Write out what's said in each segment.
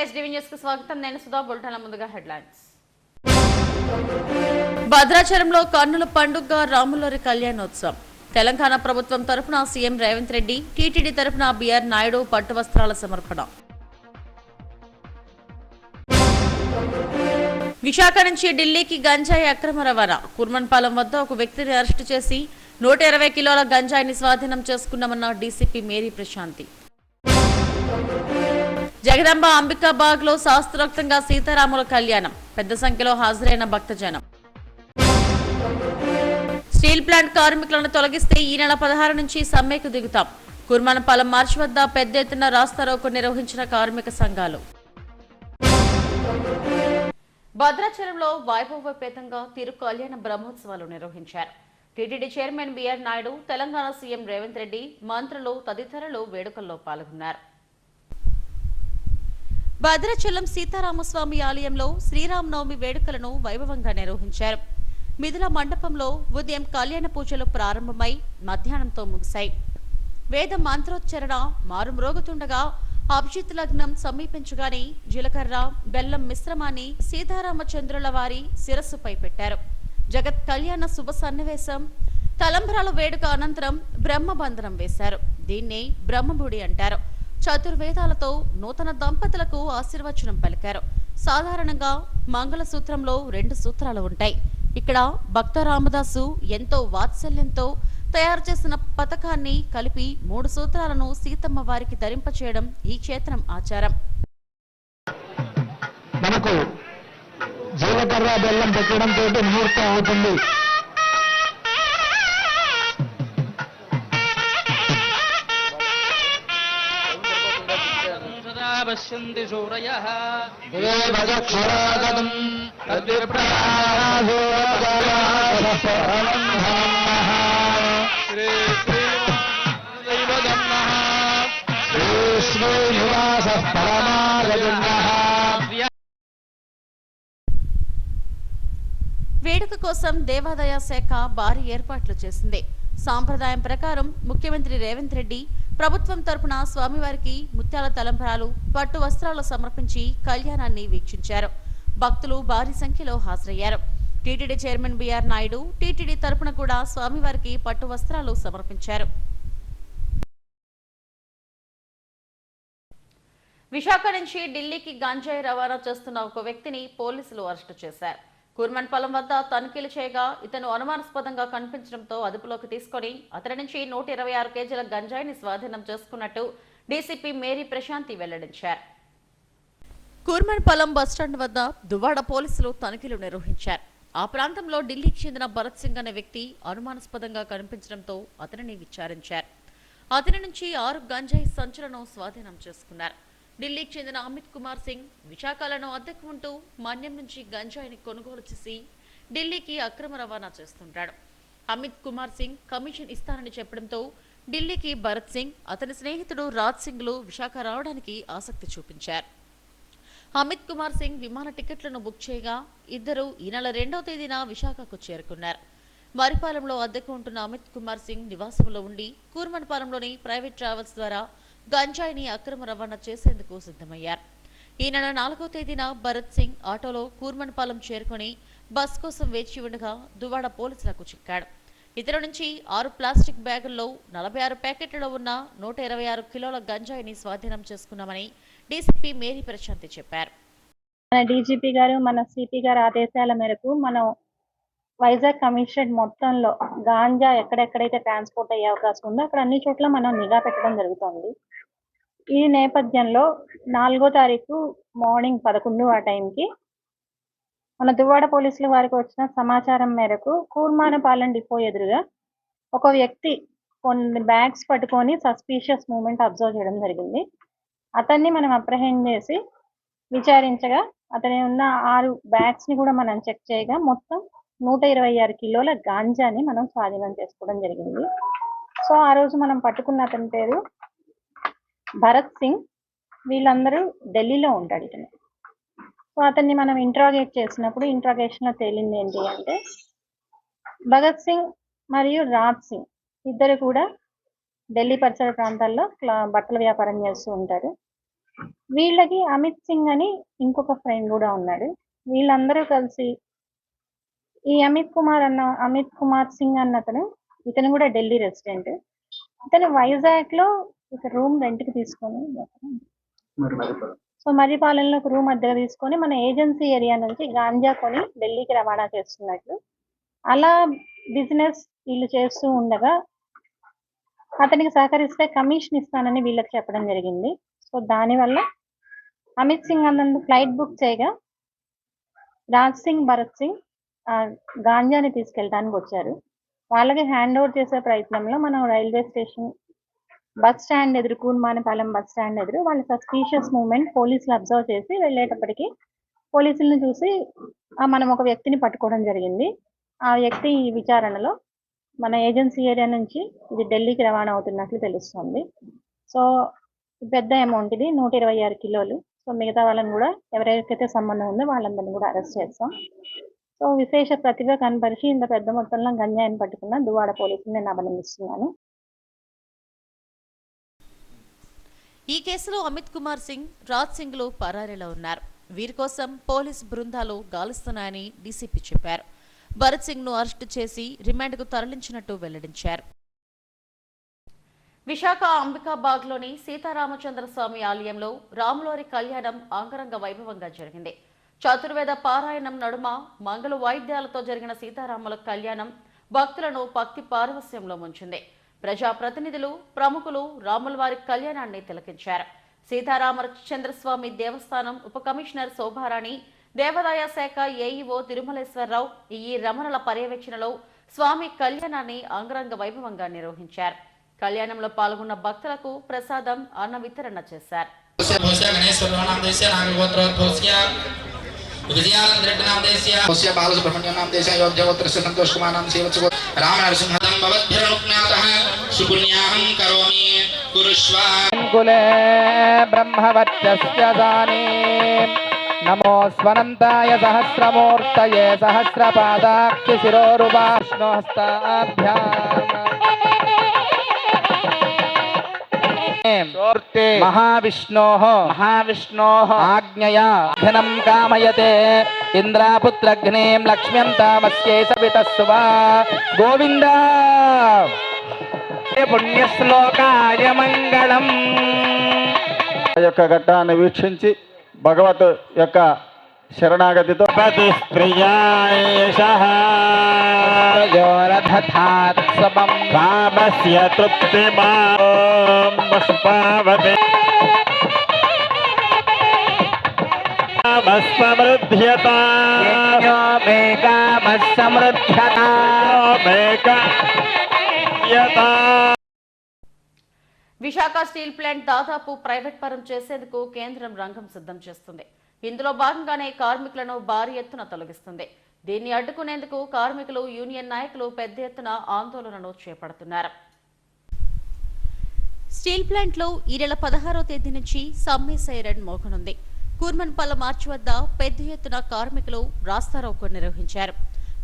SDV news కు స్వాగతం. నేను సుధా. బులెటిన్ల ముందుగా హెడ్లైన్స్. భద్రాచలంలో కన్నుల పండుగ రాములవారి కళ్యాణోత్సవం. తెలంగాణ ప్రభుత్వం తరపున సీఎం రేవంత్ రెడ్డి, టీటీడీ తరపున బీఆర్ నాయుడు పట్టు వస్త్రాల సమర్పణ. విశాఖ నుంచి ఢిల్లీకి గంజాయి అక్రమ రవాణా. కుర్మన్పాలెం వద్ద ఒక వ్యక్తిని అరెస్టు చేసి 120 కిలోల గంజాయిని స్వాధీనం చేసుకున్నామన్న డీసీపీ మేరీ ప్రశాంతి. జగదంబ అంబికాబాగ్ లో శాస్త్రోక్తంగా సీతారాముల కళ్యాణం. పెద్ద సంఖ్యలో హాజరైన భక్తజనం. స్టీల్ ప్లాంట్ కార్మికులను తొలగిస్తే ఈ నెల 16 నుంచి సమ్మెకు దిగుతాం. కుర్మన్పాలెం మార్చి వద్ద పెద్ద ఎత్తున రాస్తారోకో నిర్వహించిన కార్మిక సంఘాలు. భద్రాచలంలో వైభవోపేతంగా తిరు కళ్యాణ బ్రహ్మోత్సవాలు నిర్వహించారు. TTD chairman BR Naidu, Telangana CM Revanth Reddy, మంత్రులు తదితరులు వేడుకల్లో పాల్గొన్నారు. భద్రాచలం సీతారామస్వామి ఆలయంలో శ్రీరామనవమి వేడుకలను వైభవంగా నిర్వహించారు. మిథుల మండపంలో ఉదయం కళ్యాణ పూజలు ప్రారంభమై మధ్యాహ్నంతో ముగిశాయి. వేద మంత్రోచ్చరణ మారుమ్రోగుతుండగా అభిజిత్ లగ్నం సమీపించగానే జీలకర్ర, బెల్లం మిశ్రమాన్ని సీతారామచంద్రుల వారి శిరస్సుపై పెట్టారు. జగత్ కళ్యాణ శుభ సన్నివేశం. తలంబ్రాల వేడుక అనంతరం బ్రహ్మబంధనం వేశారు. దీన్నే బ్రహ్మముడి అంటారు. చతుర్వేదాలతో నూతన దంపతులకు ఆశీర్వచనం పలికారు. సాధారణంగా మంగళసూత్రంలో 2 సూత్రాలు ఉంటాయి. ఇక్కడ భక్త రామదాసు ఎంతో వాత్సల్యంతో తయారు చేసిన పథకాన్ని కలిపి 3 సూత్రాలను సీతమ్మ వారికి ధరింపచేయడం ఈ క్షేత్రం ఆచారం. మనకు జీలకర్ర బెల్లం పెట్టడం తోటి ముహూర్తం అవుతుంది. పశ్యంతి సూరయః దేవదక్షరాగతం తద్విప్రాసో శ్రీ శ్రీనివాస పరమాగజన్యః. వేడుక కోసం దేవాదాయ శాఖ భారీ ఏర్పాట్లు చేసింది. సాంప్రదాయం ప్రకారం ముఖ్యమంత్రి రేవంత్ రెడ్డి ప్రభుత్వం తరపున స్వామివారికి ముత్యాల తలంబ్రాలు, పట్టు వస్త్రాలు సమర్పించి కళ్యాణాన్ని వీక్షించారు. భక్తులు భారీ సంఖ్యలో హాజరయ్యారు. TTD chairman BR Naidu, TTD తరపున కూడా స్వామివారికి పట్టు వస్త్రాలు సమర్పించారు. విశాఖ నుంచి ఢిల్లీకి గంజాయి రవాణా చేస్తున్న ఒక వ్యక్తిని పోలీసులు అరెస్టు చేశారు. కుర్మన్పాలెం వద్ద తనిఖీలు చేయగా ఇతను అనుమానాస్పదంగా కనిపించడంతో అదుపులోకి తీసుకుని అతని నుంచి 126 కేజీల గంజాయిని స్వాధీనం చేసుకున్నట్టు డీసీపీ మేరీ ప్రశాంతి వెల్లడించారు. కుర్మన్పాలెం బస్టాండ్ వద్ద దువ్వాడ పోలీసులు తనిఖీలు నిర్వహించారు. ఆ ప్రాంతంలో ఢిల్లీకి చెందిన భరత్ సింగ్ అనే వ్యక్తి అనుమానాస్పదంగా కనిపించడంతో అతనిని విచారించారు. అతని నుంచి 6 గంజాయి సంచులను స్వాధీనం చేసుకున్నారు. ఢిల్లీకి చెందిన అమిత్ కుమార్ సింగ్ విశాఖలను అద్దెకు ఉంటూ మన్యం నుంచి గంజాయిని కొనుగోలు చేసి ఢిల్లీకి అక్రమ రవాణా చేస్తుంటాడు. అమిత్ కుమార్ సింగ్ కమిషన్ ఇస్తానని చెప్పడంతో ఢిల్లీకి భరత్ సింగ్, అతని స్నేహితుడు రాజ్ సింగ్లు విశాఖ రావడానికి ఆసక్తి చూపించారు. అమిత్ కుమార్ సింగ్ విమాన టికెట్లను బుక్ చేయగా ఇద్దరు ఈ నెల 2వ తేదీన విశాఖకు చేరుకున్నారు. మరిపాలెంలో అద్దెకు ఉంటున్న అమిత్ కుమార్ సింగ్ నివాసంలో ఉండి కూర్మన్పాలెంలోని ప్రైవేట్ ట్రావెల్స్ ద్వారా గంజాయిని అక్రమ రవాణా చేసేందుకు సిద్ధమయ్యారు. ఈ నెల 4వ తేదీన భరత్ సింగ్ ఆటోలో కూర్మన్పాలెం చేరుకుని బస్ కోసం వేచి ఉండగా దువ్వాడ పోలీసులకు చిక్కాడు. ఇతని నుంచి 6 ప్లాస్టిక్ బ్యాగుల్లో 46 ప్యాకెట్లలో ఉన్న 126 కిలోల గంజాయిని స్వాధీనం చేసుకున్నామని డీసీపీ మేరీ ప్రశాంతి చెప్పారు. మన డీజీపీ గారు, మన సిపి గారి ఆదేశాల మేరకు మనం వైజాగ్ కమిషనరేట్ మొత్తంలో గాంజా ఎక్కడెక్కడైతే ట్రాన్స్పోర్ట్ అయ్యే అవకాశం ఉందో అక్కడ అన్ని చోట్ల మనం నిఘా పెట్టడం జరుగుతుంది. ఈ నేపథ్యంలో 4వ తారీఖు మార్నింగ్ 11 ఆ టైంకి మన దువ్వాడ పోలీసుల వారికి వచ్చిన సమాచారం మేరకు కూర్మానపాలెం డిపో ఎదురుగా ఒక వ్యక్తి కొన్ని బ్యాగ్స్ పట్టుకొని సస్పీషియస్ మూవ్మెంట్ అబ్జర్వ్ చేయడం జరిగింది. అతన్ని మనం అప్రహెండ్ చేసి విచారించగా అతని ఉన్న 6 బ్యాగ్స్ ని కూడా మనం చెక్ చేయగా మొత్తం 126 కిలోల గాంజాని మనం స్వాధీనం చేసుకోవడం జరిగింది. సో ఆ రోజు మనం పట్టుకున్న అతని పేరు భరత్ సింగ్. వీళ్ళందరూ ఢిల్లీలో ఉంటాడు ఇతను. సో అతన్ని మనం ఇంట్రాగేట్ చేసినప్పుడు ఇంట్రాగేషన్ లో తేలింది ఏంటి అంటే భగత్ సింగ్ మరియు రాజ్ సింగ్ ఇద్దరు కూడా ఢిల్లీ పరిసర ప్రాంతాల్లో బట్టల వ్యాపారం చేస్తూ ఉంటారు. వీళ్ళకి అమిత్ సింగ్ అని ఇంకొక ఫ్రెండ్ కూడా ఉన్నాడు. వీళ్ళందరూ కలిసి ఈ అమిత్ కుమార్ సింగ్ అన్నతను, ఇతను కూడా ఢిల్లీ రెసిడెంట్. ఇతను వైజాగ్ లో ఒక రూమ్ రెంట్ కి తీసుకొని, సో మర్రిపాలెంలో ఒక రూమ్ అద్దెగా తీసుకొని మన ఏజెన్సీ ఏరియా నుంచి గాంజా కొని ఢిల్లీకి రవాణా చేస్తున్నట్లు, అలా బిజినెస్ వీళ్ళు చేస్తూ ఉండగా అతనికి సహకరిస్తే కమిషన్ ఇస్తానని వీళ్ళకి చెప్పడం జరిగింది. సో దానివల్ల అమిత్ సింగ్ అన్నందు ఫ్లైట్ బుక్ చేయగా రాజ్ సింగ్, భరత్ సింగ్ గాంజాని తీసుకెళ్ళడానికి వచ్చారు. వాళ్ళకి హ్యాండ్ ఓవర్ చేసే ప్రయత్నంలో మనం రైల్వే స్టేషన్ బస్ స్టాండ్ ఎదురు, కూన్మానపాలెం బస్ స్టాండ్ ఎదురు వాళ్ళ సస్పీషియస్ మూవ్మెంట్ పోలీసులు అబ్జర్వ్ చేసి వెళ్ళేటప్పటికి పోలీసులను చూసి మనం ఒక వ్యక్తిని పట్టుకోవడం జరిగింది. ఆ వ్యక్తి ఈ విచారణలో మన ఏజెన్సీ ఏరియా నుంచి ఇది ఢిల్లీకి రవాణా అవుతున్నట్లు తెలుస్తుంది. సో పెద్ద అమౌంట్ ఇది, 126 కిలోలు. సో మిగతా వాళ్ళని కూడా ఎవరెవరికైతే సంబంధం ఉందో వాళ్ళందరినీ కూడా అరెస్ట్ చేస్తాం. సో విశేష ప్రతిభ కనపరిచి ఇంత పెద్ద మొత్తంలో గంజాయిని పట్టుకున్న దువ్వాడ పోలీసులు నేను అభినందిస్తున్నాను. ఈ కేసులో అమిత్ కుమార్ సింగ్, రాజ్ సింగ్లు పరారీలో ఉన్నారు. వీరి కోసం పోలీసు బృందాలు గాలిస్తున్నాయని డీసీపీ చెప్పారు. భరత్ సింగ్ ను అరెస్టు చేసి రిమాండ్కు తరలించినట్టు వెల్లడించారు. విశాఖ అంబికాబాగ్లోని సీతారామచంద్ర స్వామి ఆలయంలో రాములవారి కళ్యాణం అంగరంగ వైభవంగా జరిగింది. చతుర్వేద పారాయణం నడుమ మంగళ వాయిద్యాలతో జరిగిన సీతారాముల కళ్యాణం భక్తులను భక్తి పారవస్యంలో ముంచింది. ప్రజాప్రతినిధులు, ప్రముఖులు రాములవారి కళ్యాణాన్ని తిలకించారు. సీతారామచంద్రస్వామి దేవస్థానం ఉప కమిషనర్ శోభారాణి, దేవాదాయ శాఖ ఏఈఓ తిరుమలేశ్వరరావు, ఈ రమణల పర్యవేక్షణలో స్వామి కళ్యాణాన్ని అంగరంగ వైభవంగా నిర్వహించారు. కళ్యాణంలో పాల్గొన్న భక్తులకు ప్రసాదం, అన్న వితరణ చేశారు. నమో స్వనంతాయ సహస్రమూర్తయే సహస్రపాదాక్షి శిరోరుబాష్ణోహస్తాభ్యాం మహావిష్ణోః ఆజ్ఞయా ఘనం కామయతే ఇంద్రాపుత్రఘ్నేం లక్ష్మ్యం తామస్యై సవితస్సువా గోవింద పుణ్యశ్లోకాయ మంగళం. యొక్క ఘట్టాన్ని వీక్షించి భగవత్ యొక్క శరణాగతితో కామస్య తృప్తిమాం పుష్పావతే సమృద్ధ్యతా మే కామః సమృద్ధ్యతా మే కామ్యతా. విశాఖ స్టీల్ ప్లాంట్ దాదాపు ప్రైవేట్ పరం చేసేందుకు కేంద్రం రంగం సిద్ధం చేస్తుంది. ఇందులో భాగంగానే కార్మికులను భారీ ఎత్తున తొలగిస్తుంది. దీన్ని అడ్డుకునేందుకు కార్మికులు, యూనియన్ నాయకులు పెద్ద ఎత్తున ఆందోళనను చేపడుతున్నారు. స్టీల్ ప్లాంట్ లో ఈ నెల 16వ తేదీ నుంచి సమ్మె సైరన్ మోగనుంది. కూర్మన్పల్ల మార్చి వద్ద పెద్ద ఎత్తున కార్మికులు రాస్తారోకో నిర్వహించారు.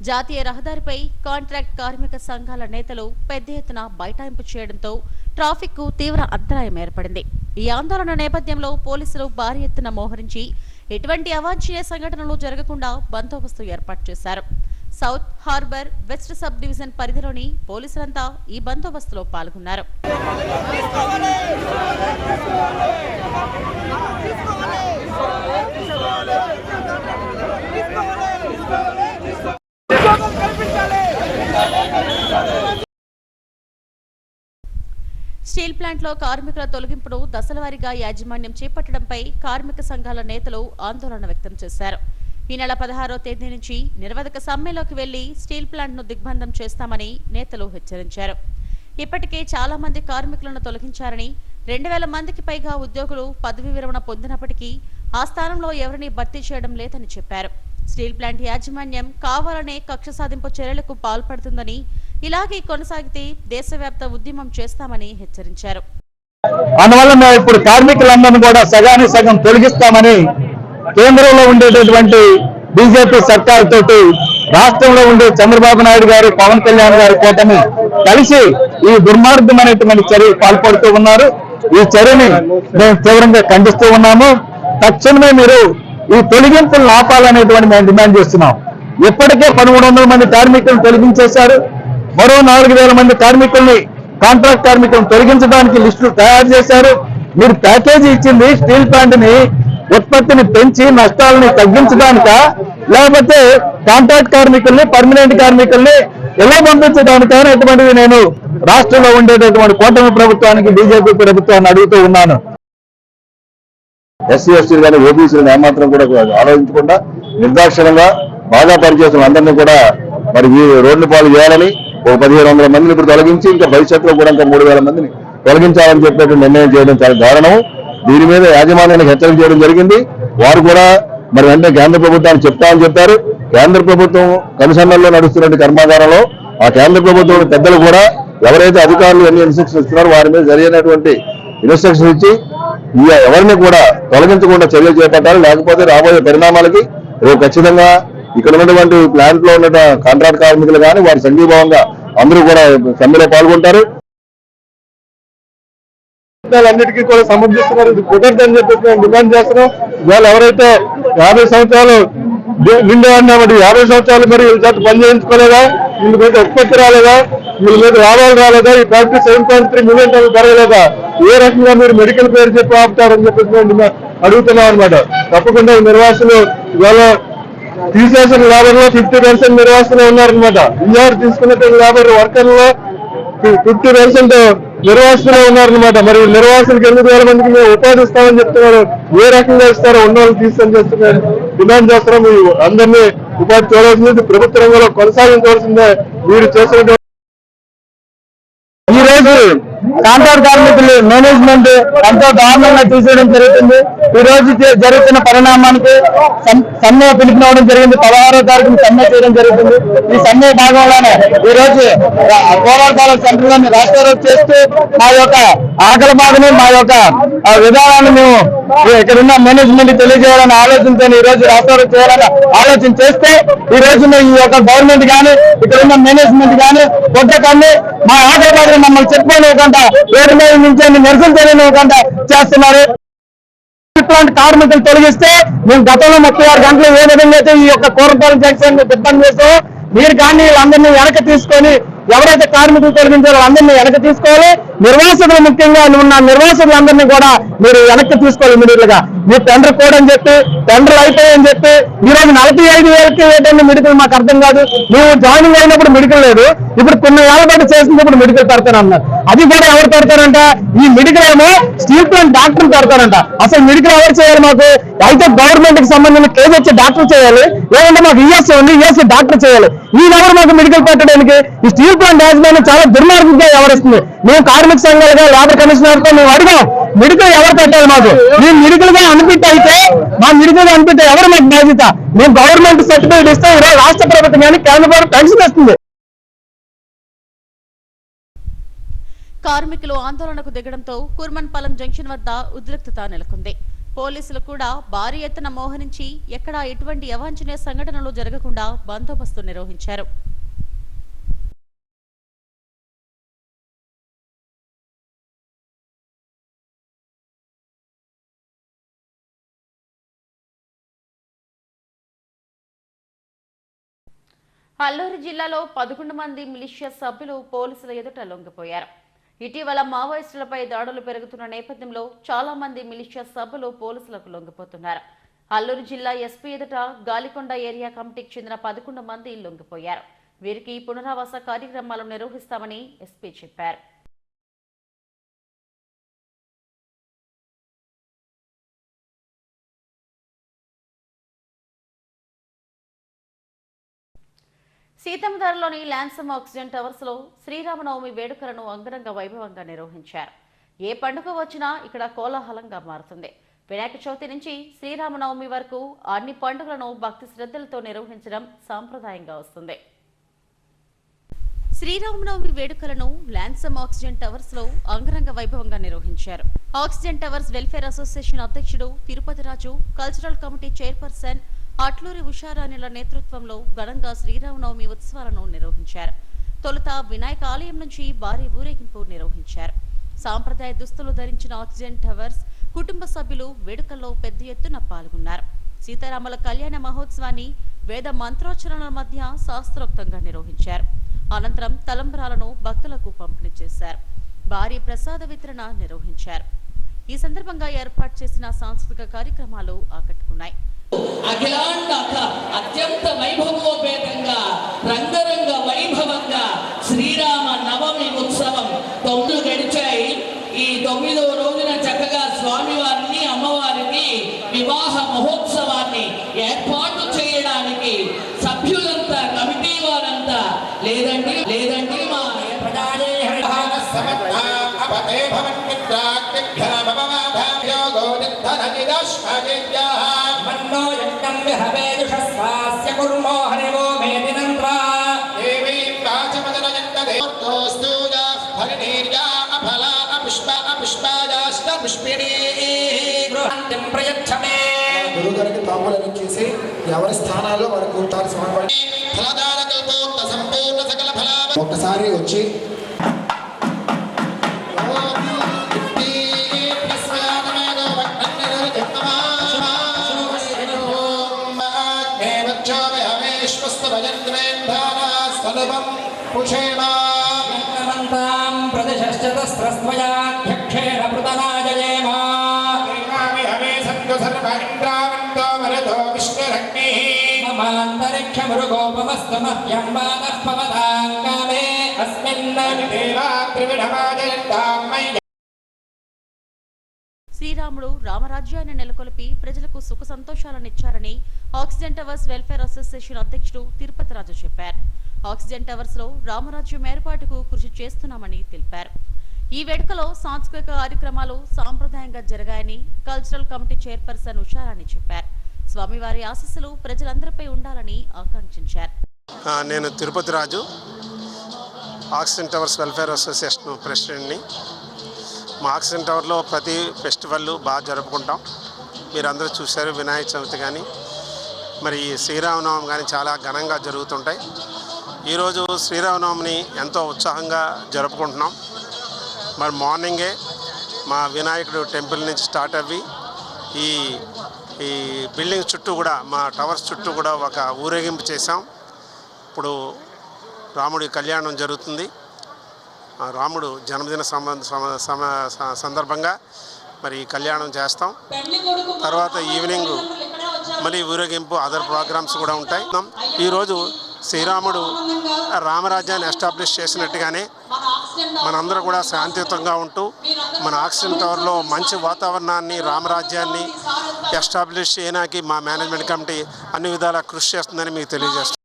జాతీయ రహదారిపై కాంట్రాక్ట్ కార్మిక సంఘాల నేతలు పెద్ద ఎత్తున బైఠాయింపు చేయడంతో ట్రాఫిక్ కు తీవ్ర అంతరాయం ఏర్పడింది. ఈ ఆందోళన నేపథ్యంలో పోలీసులు భారీ ఎత్తున మోహరించి ఎటువంటి అవాంఛనీయ సంఘటనలు జరగకుండా బందోబస్తు ఏర్పాటు చేశారు. South harbour west sub division పరిధిలోని పోలీసులంతా ఈ బందోబస్తులో పాల్గొన్నారు. స్టీల్ ప్లాంట్ లో కార్మికుల తొలగింపును దశలవారీగా యాజమాన్యం చేపట్టడంపై కార్మిక సంఘాల నేతలు ఆందోళన వ్యక్తం చేశారు. ఈ నెల 16వ తేదీ నుంచి నిరవధిక సమ్మెలోకి వెళ్లి స్టీల్ ప్లాంట్ ను దిగ్బంధం చేస్తామని నేతలు హెచ్చరించారు. ఇప్పటికే చాలా మంది కార్మికులను తొలగించారని, 2000 మందికి పైగా ఉద్యోగులు పదవీ విరమణ పొందినప్పటికీ ఆ స్థానంలో ఎవరినీ భర్తీ చేయడం లేదని చెప్పారు. స్టీల్ ప్లాంట్ యాజమాన్యం కావాలనే కక్ష సాధింపు చర్యలకు పాల్పడుతుందని, ఇలాగే కొనసాగితే దేశవ్యాప్త ఉద్యమం చేస్తామని హెచ్చరించారు. అందువల్ల మేము ఇప్పుడు కార్మికులందరినీ కూడా సగానికి సగం తొలగిస్తామని కేంద్రంలో ఉండేటటువంటి బీజేపీ సర్కార్ తోటి రాష్ట్రంలో ఉండే చంద్రబాబు నాయుడు గారు, పవన్ కళ్యాణ్ గారి కూటమి కలిసి ఈ దుర్మార్గమైనటువంటి చర్యలు పాల్పడుతూ ఉన్నారు. ఈ చర్యని మేము తీవ్రంగా ఖండిస్తూ ఉన్నాము. తక్షణమే మీరు ఈ తొలగింపులను ఆపాలనేటువంటి మేము డిమాండ్ చేస్తున్నాం. ఇప్పటికే 1300 మంది కార్మికులను తొలగించేశారు. మరో 4000 మంది కార్మికుల్ని కాంట్రాక్ట్ కార్మికులను తొలగించడానికి లిస్టులు తయారు చేశారు. మీరు ప్యాకేజీ ఇచ్చింది స్టీల్ ప్లాంట్ ని ఉత్పత్తిని పెంచి నష్టాలని తగ్గించడానిక, లేకపోతే కాంట్రాక్ట్ కార్మికుల్ని పర్మనెంట్ కార్మికుల్ని ఎలా పంపించడానిక అనేటువంటిది నేను రాష్ట్రంలో ఉండేటటువంటి కూటమి ప్రభుత్వానికి బీజేపీ ప్రభుత్వాన్ని అడుగుతూ ఉన్నాను. ఎస్సీ ఎస్టీలు కానీ ఓబీసీలను ఏమాత్రం కూడా ఆలోచించకుండా నిర్దాక్షిణంగా బాగా పనిచేసిన అందరినీ కూడా మరి ఈ రోడ్ల పాలు చేయాలని ఒక 1500 మందిని ఇప్పుడు తొలగించి ఇంకా భవిష్యత్తులో కూడా ఇంకా 3000 మందిని తొలగించాలని చెప్పేటువంటి నిర్ణయం చేయడం చాలా దారుణం. దీని మీద యాజమాన్యానికి హెచ్చరిక చేయడం జరిగింది. వారు కూడా మరి వెంటనే కేంద్ర ప్రభుత్వాన్ని చెప్తామని చెప్పారు. కేంద్ర ప్రభుత్వం కమిషనర్లో నడుస్తున్న కర్మాగారంలో ఆ కేంద్ర ప్రభుత్వం పెద్దలు కూడా ఎవరైతే అధికారులు ఎన్ని ఇన్స్ట్రక్షన్స్ ఇస్తున్నారో వారి మీద సరైనటువంటి ఇన్స్ట్రక్షన్ ఇచ్చి ఎవరిని కూడా తొలగించకుండా చర్యలు చేపట్టాలి. లేకపోతే రాబోయే పరిణామాలకి రేపు ఖచ్చితంగా ఇక్కడ ఉన్నటువంటి ప్లాంట్ లో ఉన్న కాంట్రాక్ట్ కార్మికులు కానీ వారి సంఘీభావంగా అందరూ కూడా సమ్మెలో పాల్గొంటారు. అన్నిటికీ కూడా సమర్థిస్తున్నారు. ఇది కుదరదని చెప్పేసి మేము డిమాండ్ చేస్తున్నాం. ఇవాళ ఎవరైతే 50 సంవత్సరాలు నిండా అన్నమాట 50 సంవత్సరాలు మరి చేత పని చేయించుకోలేదా, వీళ్ళ మీద ఉత్పత్తి రాలేదా, వీళ్ళ మీద లాభాలు రాలేదా, ఈ ఫ్యాక్టరీ 7.3 మిలియన్ టన్నులు పెరగలేదా, ఏ రకంగా మీరు మెడికల్ పేరు చెప్పి ఆపుతారని చెప్పేసి మేము అడుగుతున్నాం అనమాట. తప్పకుండా ఈ నిర్వాసులు ఇవాళ తీసేసిన లేబర్లో 50% నిర్వాసులు ఉన్నారనమాట. ఇంజార్ తీసుకున్న లేబర్ వర్కర్లో 50% నిర్వాసులే ఉన్నారనమాట. మరి నిర్వాసులకు 8,000 మందికి మేము ఉపాధి ఇస్తామని చెప్తున్నారు. ఏ రకంగా ఇస్తారో ఉన్న వాళ్ళు తీసుకొని చేస్తున్నారు డిమాండ్ చేస్తున్నాం. అందరినీ ఉపాధి చూడాల్సింది, ప్రభుత్వ రంగంలో కొనసాగించవలసిందే. మీరు చేసినటువంటి ఈ రోజు కాంట్రాక్ట్ కార్మికులు మేనేజ్మెంట్ ఎంతో దారుణంగా తీసేయడం జరుగుతుంది. ఈ రోజు జరుగుతున్న పరిణామానికి సమ్మె పిలుపునివ్వడం జరిగింది. 16వ తారీఖున సమ్మె చేయడం జరుగుతుంది. ఈ సమ్మె భాగంలోనే ఈ రోజు పోరాటాల సెంటర్ లోని రాష్ట్రారోజు చేస్తూ మా యొక్క ఆకలి బాధని, మా యొక్క విధానాన్ని మేము ఇక్కడ ఉన్న మేనేజ్మెంట్ తెలియజేయాలని ఆలోచనతో ఈ రోజు రాష్ట్రారోజు చేయాలని ఆలోచన చేస్తే ఈ రోజున ఈ యొక్క గవర్నమెంట్ కానీ ఇక్కడ ఉన్న మేనేజ్మెంట్ కానీ కొట్టకండి మా ఆకలి బాధని మమ్మల్ని చెప్పుకోలేకుండా రోడ్డు మీద నుంచి నిరసన తెలియనివ్వకుండా చేస్తున్నారు. ఇట్లాంటి కార్మికులు తొలగిస్తే మేము గతంలో 36 గంటలు ఏ విధంగా అయితే ఈ యొక్క కోరపాలెం జంక్షన్ సిబ్బంది చేస్తామో మీరు కానీ వీళ్ళందరినీ వెనక తీసుకొని ఎవరైతే కార్మికులు తొలగించారో అందరినీ వెనక్కి తీసుకోవాలి. నిర్వాసితులు ముఖ్యంగా ఉన్న నిర్వాసితులందరినీ కూడా మీరు వెనక్కి తీసుకోవాలి ఇమీడియట్ గా. మీరు టెండర్ కోడ్ అని చెప్పి టెండర్లు అయిపోయాయని చెప్పి ఈ రోజు 45,000కి ఏంటంటే మెడికల్ మాకు అర్థం కాదు. మేము జాయినింగ్ అయినప్పుడు మెడికల్ లేదు, ఇప్పుడు కొన్ని ఏళ్ళ పాటు చేసినప్పుడు మెడికల్ పెడతానన్నారు. అది కూడా ఎవరు పెడతారంట? ఈ మెడికల్ ఏమో స్టీల్ ప్లాంట్ డాక్టర్లు పెడతారంట. అసలు మెడికల్ ఎవరు చేయాలి? మాకు అయితే గవర్నమెంట్ కి సంబంధించిన కేసు వచ్చి డాక్టర్ చేయాలి, లేదంటే మాకు ఈఎస్ఐ ఉంది ఈఎస్ఐ డాక్టర్ చేయాలి. ఈ ఎవరు మాకు మెడికల్ పెట్టడానికి? ఈ స్టీల్ ప్లాంట్ యాజమాన్యం చాలా దుర్మార్గంగా వ్యవహరిస్తుంది. మేము కార్మిక సంఘాలుగా లేబర్ కమిషనర్ తో మేము అడిగాం మెడికల్ ఎవరు పెట్టాలి మాకు. మేము మెడికల్ గా అనిపిట్ అయితే మా మెడికల్ గా అనిపిట్ ఎవరు మాకు బాధ్యత? మేము గవర్నమెంట్ సర్టిఫికేట్ ఇస్తే ఈరోజు రాష్ట్ర ప్రభుత్వం కానీ కేంద్ర ప్రభుత్వం పెన్షన్ ఇస్తుంది. కార్మికులు ఆందోళనకు దిగడంతో కుర్మన్పాలెం జంక్షన్ వద్ద ఉద్రిక్తత నెలకొంది. పోలీసులు కూడా భారీ ఎత్తున మోహరించి ఎక్కడా ఎటువంటి అవాంఛనీయ సంఘటనలు జరగకుండా బందోబస్తు నిర్వహించారు. అల్లూరు జిల్లాలో 11 మంది మిలిషియా సభ్యులు పోలీసుల ఎదుట లొంగిపోయారు. ఇటీవల మావోయిస్టులపై దాడులు పెరుగుతున్న నేపథ్యంలో చాలా మంది మిలిషియా సభ్యులు పోలీసులకు లొంగిపోతున్నారు. అల్లూరు జిల్లా ఎస్పీ ఎదుట గాలికొండ ఏరియా కమిటీకి చెందిన 11 మంది లొంగిపోయారు. వీరికి పునరావాస కార్యక్రమాలు నిర్వహిస్తామని ఎస్పీ చెప్పారు. సీతంధారలోని ల్యాన్సమ్ ఆక్సిజన్ టవర్స్ లో శ్రీరామనవమి వేడుకలను అంగరంగ వైభవంగా నిర్వహించారు. ఏ పండుగ వచ్చినా ఇక్కడ కోలాహలంగా మారుతుంది. వినాయక చవితి నుంచి శ్రీరామనవమి వరకు అన్ని పండుగలను భక్తి శ్రద్ధలతో నిర్వహించడం సాంప్రదాయంగా వస్తుంది. శ్రీరామనవమి వేడుకలను ల్యాన్సమ్ ఆక్సిజన్ టవర్స్ లో అంగరంగ వైభవంగా నిర్వహించారు. ఆక్సిజన్ టవర్స్ వెల్ఫేర్ అసోసియేషన్ అధ్యక్షుడు తిరుపతి రాజు, కల్చరల్ కమిటీ చైర్పర్సన్ అట్లూరి ఉషారాణిల నేతృత్వంలో ఘనంగా శ్రీరామనవమి ఉత్సవాలను నిర్వహించారు. తొలుత వినాయక ఆలయం నుంచి భారీ ఊరేగింపు నిర్వహించారు. సాంప్రదాయ దుస్తులు ధరించిన ఆక్సిజన్ టవర్స్ కుటుంబ సభ్యులు వేడుకల్లో పెద్ద ఎత్తున పాల్గొన్నారు. సీతారాముల కళ్యాణ మహోత్సవాన్ని వేద మంత్రోచ్చరణల మధ్య శాస్త్రోక్తంగా నిర్వహించారు. అనంతరం తలంబ్రాలను భక్తులకు పంపిణీ చేశారు. భారీ ప్రసాద వితరణ నిర్వహించారు. ఈ సందర్భంగా ఏర్పాటు చేసిన సాంస్కృతిక కార్యక్రమాలు ఆకట్టుకున్నాయి. అఖిలాండ అత్యంత వైభవోపేతంగా రంగరంగ వైభవంగా శ్రీరామ నవమి ఉత్సవం 9 గడిచాయి. ఈ 9వ రోజున చక్కగా స్వామివారిని అమ్మవారిని వివాహ మహోత్సవాన్ని ఏర్పాటు చేయడానికి సభ్యులంతా కమిటీ వారంతా లేదండి మా గురుగారికి తాంబూలం చేసి ఎవరి స్థానాల్లో వారు కూర్చారు సమర్పణ. ఒక్కసారి వచ్చి ప్రదశశ్చతస్రస్వయాధ్యక్షేణ పృతనాజయేమ మమాంతరిక్షమృగోపమస్తు మహ్యం వానః పవతాం కామే అస్మిన్ శ్రీరాముడు రామరాజ్యాన్ని నెలకొల్పి ప్రజలకు సుఖ సంతోషాలనిచ్చారని ఆక్సిజన్ టవర్స్ వెల్ఫేర్ అసోసియేషన్ అధ్యక్షుడు తిరుపతి రాజు చెప్పారు. ఆక్సిజన్ టవర్స్ లో రామరాజ్యం ఏర్పాటుకు కృషి చేస్తున్నామని తెలిపారు. ఈ వేడుకలో సాంస్కృతిక కార్యక్రమాలు సాంప్రదాయంగా జరిగాయని కల్చరల్ కమిటీ చైర్పర్సన్ ఉషారాణి చెప్పారు. స్వామివారి ఆశీస్సులు ప్రజలందరిపై ఉండాలని ఆకాంక్షించారు. నేను తిరుపతి రాజు, ఆక్సిజన్ టవర్స్ వెల్ఫేర్ అసోసియేషన్ ప్రెసిడెంట్ని. మా ఆక్సిజన్ టవర్లో ప్రతి ఫెస్టివల్ బాగా జరుపుకుంటాం. మీరందరూ చూశారు, వినాయక చవితి కానీ మరి శ్రీరామనవమి కానీ చాలా ఘనంగా జరుగుతుంటాయి. ఈరోజు శ్రీరామనవమిని ఎంతో ఉత్సాహంగా జరుపుకుంటున్నాం. మరి మార్నింగే మా వినాయకుడు టెంపుల్ నుంచి స్టార్ట్ అవ్వి ఈ బిల్డింగ్ చుట్టూ కూడా మా టవర్స్ చుట్టూ కూడా ఒక ఊరేగింపు చేశాం. ఇప్పుడు రాముడి కళ్యాణం జరుగుతుంది. రాముడు జన్మదిన సందర్భంగా మరి కళ్యాణం చేస్తాం. తర్వాత ఈవినింగ్ మళ్ళీ ఊరేగింపు, అదర్ ప్రోగ్రామ్స్ కూడా ఉంటాయి. ఈరోజు శ్రీరాముడు రామరాజ్యాన్ని ఎస్టాబ్లిష్ చేసినట్టుగానే మనందరూ కూడా శాంతియుతంగా ఉంటూ మన ఆక్సిజన్ టవర్లో మంచి వాతావరణాన్ని, రామరాజ్యాన్ని ఎస్టాబ్లిష్ చేయడానికి మా మేనేజ్మెంట్ కమిటీ అన్ని విధాలా కృషి చేస్తుందని మీకు తెలియజేస్తాం.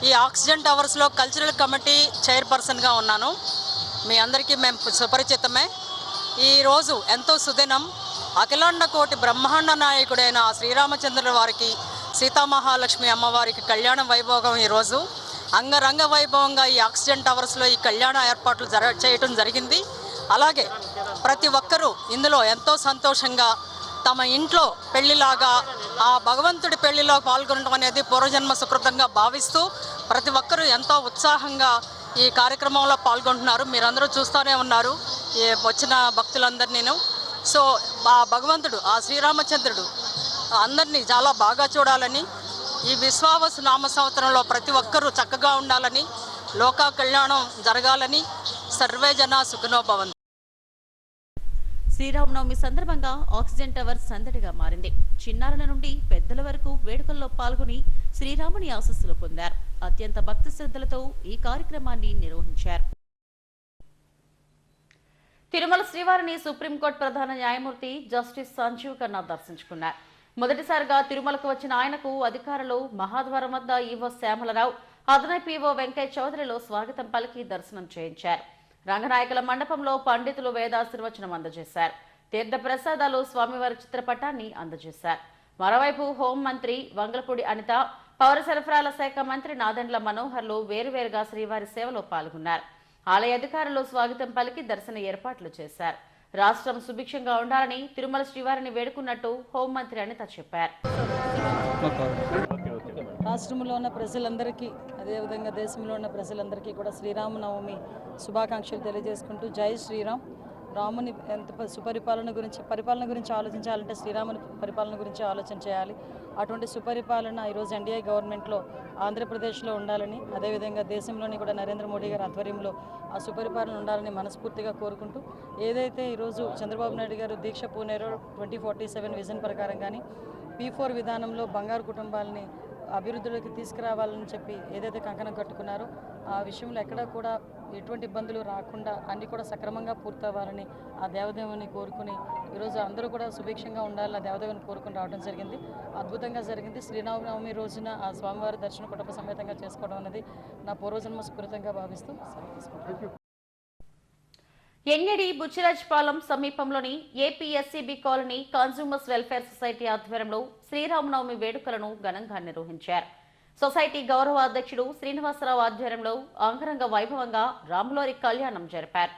ఈ ఆక్సిజన్ టవర్స్లో కల్చరల్ కమిటీ చైర్పర్సన్గా ఉన్నాను. మీ అందరికీ మేము సుపరిచితమే. ఈరోజు ఎంతో సుదినం. అఖిలాండ కోటి బ్రహ్మాండ నాయకుడైన శ్రీరామచంద్రుల వారికి, సీతామహాలక్ష్మి అమ్మవారికి కళ్యాణ వైభోగం ఈరోజు అంగరంగ వైభవంగా ఈ ఆక్సిజన్ టవర్స్లో ఈ కళ్యాణ ఏర్పాట్లు చేయటం జరిగింది. అలాగే ప్రతి ఒక్కరూ ఇందులో ఎంతో సంతోషంగా తమ ఇంట్లో పెళ్లిలాగా ఆ భగవంతుడి పెళ్లిలో పాల్గొనడం అనేది పూర్వజన్మ సుకృతంగా భావిస్తూ ప్రతి ఒక్కరూ ఎంతో ఉత్సాహంగా ఈ కార్యక్రమంలో పాల్గొంటున్నారు. మీరందరూ చూస్తూనే ఉన్నారు వచ్చిన భక్తులందరినీ. సో ఆ భగవంతుడు, ఆ శ్రీరామచంద్రుడు అందరినీ చాలా బాగా చూడాలని, ఈ విశ్వావసు నామ సంవత్సరంలో ప్రతి ఒక్కరూ చక్కగా ఉండాలని, లోకా కళ్యాణం జరగాలని, సర్వే జన సుఖినో భవంతు. శ్రీరామనవమి సందర్భంగా ఆక్సిజన్ టవర్ సందడిగా మారింది. చిన్నారుల నుండి పెద్దల వరకు వేడుకల్లో పాల్గొని శ్రీరాముని ఆశీస్సులు పొందారు. అత్యంత భక్తి శ్రద్ధలతో ఈ కార్యక్రమాన్ని నిర్వహించారు. తిరుమల శ్రీవారిని సుప్రీంకోర్టు ప్రధాన న్యాయమూర్తి జస్టిస్ సంజీవ్ ఖన్నా దర్శించుకున్నారు. మొదటిసారిగా తిరుమలకు వచ్చిన ఆయనకు అధికారులు మహాద్వారం వద్ద ఈవో శ్యామలరావు, అదనపు ఈవో వెంకయ్య చౌదరిలో స్వాగతం పలికి దర్శనం చేయించారు. రంగనాయకుల మండపంలో పండితులు వేదాశీర్వచనం అందజేశారు. తీర్థ ప్రసాదాలు స్వామివారి చిత్రపటాన్ని అందజేశారు. మరోవైపు హోంమంత్రి వంగలపూడి అనిత, పౌర సరఫరాల శాఖ మంత్రి నాదెండ్ల మనోహర్లు వేరువేరుగా శ్రీవారి సేవలో పాల్గొన్నారు. ఆలయ అధికారులు స్వాగతం పలికి దర్శన ఏర్పాట్లు చేశారు. రాష్ట్రం సుభిక్షంగా ఉండాలని తిరుమల శ్రీవారిని వేడుకున్నట్టు హోంమంత్రి అనిత చెప్పారు. రాష్ట్రంలో ఉన్న ప్రజలందరికీ అదేవిధంగా దేశంలో ఉన్న ప్రజలందరికీ కూడా శ్రీరామనవమి శుభాకాంక్షలు తెలియజేసుకుంటూ జై శ్రీరామ్. రాముని ఎంత సుపరిపాలన గురించి ఆలోచించాలంటే శ్రీరాముని పరిపాలన గురించి ఆలోచన చేయాలి. అటువంటి సుపరిపాలన ఈరోజు ఎన్డీఏ గవర్నమెంట్లో ఆంధ్రప్రదేశ్లో ఉండాలని, అదేవిధంగా దేశంలోని కూడా నరేంద్ర మోడీ గారి ఆధ్వర్యంలో ఆ సుపరిపాలన ఉండాలని మనస్ఫూర్తిగా కోరుకుంటూ, ఏదైతే ఈరోజు చంద్రబాబు నాయుడు గారు దీక్ష పూనేరో 2047 విజన్ ప్రకారం కానీ P4 విధానంలో బంగారు కుటుంబాలని అభివృద్ధిలోకి తీసుకురావాలని చెప్పి ఏదైతే కంకణం కట్టుకున్నారో ఆ విషయంలో ఎక్కడా కూడా ఎటువంటి ఇబ్బందులు రాకుండా అన్నీ కూడా సక్రమంగా పూర్తవ్వాలని ఆ దేవదేవుని కోరుకుని ఈరోజు అందరూ కూడా సుభిక్షంగా ఉండాలని ఆ దేవదేవుని కోరుకుని రావడం జరిగింది. అద్భుతంగా జరిగింది. శ్రీరామనవమి రోజున ఆ స్వామివారి దర్శనం కుటుంబ సమేతంగా చేసుకోవడం అనేది నా పూర్వజన్మ స్ఫూర్తిగా భావిస్తూ సెలవు తీసుకుంటాను. ఎన్యడి బుచ్చిరాజ్పాలెం సమీపంలోని APSCB colony consumers welfare society ఆధ్వర్యంలో శ్రీరామనవమి వేడుకలను ఘనంగా నిర్వహించారు. సొసైటీ గౌరవ అధ్యక్షుడు శ్రీనివాసరావు ఆధ్వర్యంలో అంగరంగ వైభవంగా రాములోరి కళ్యాణం జరిపారు.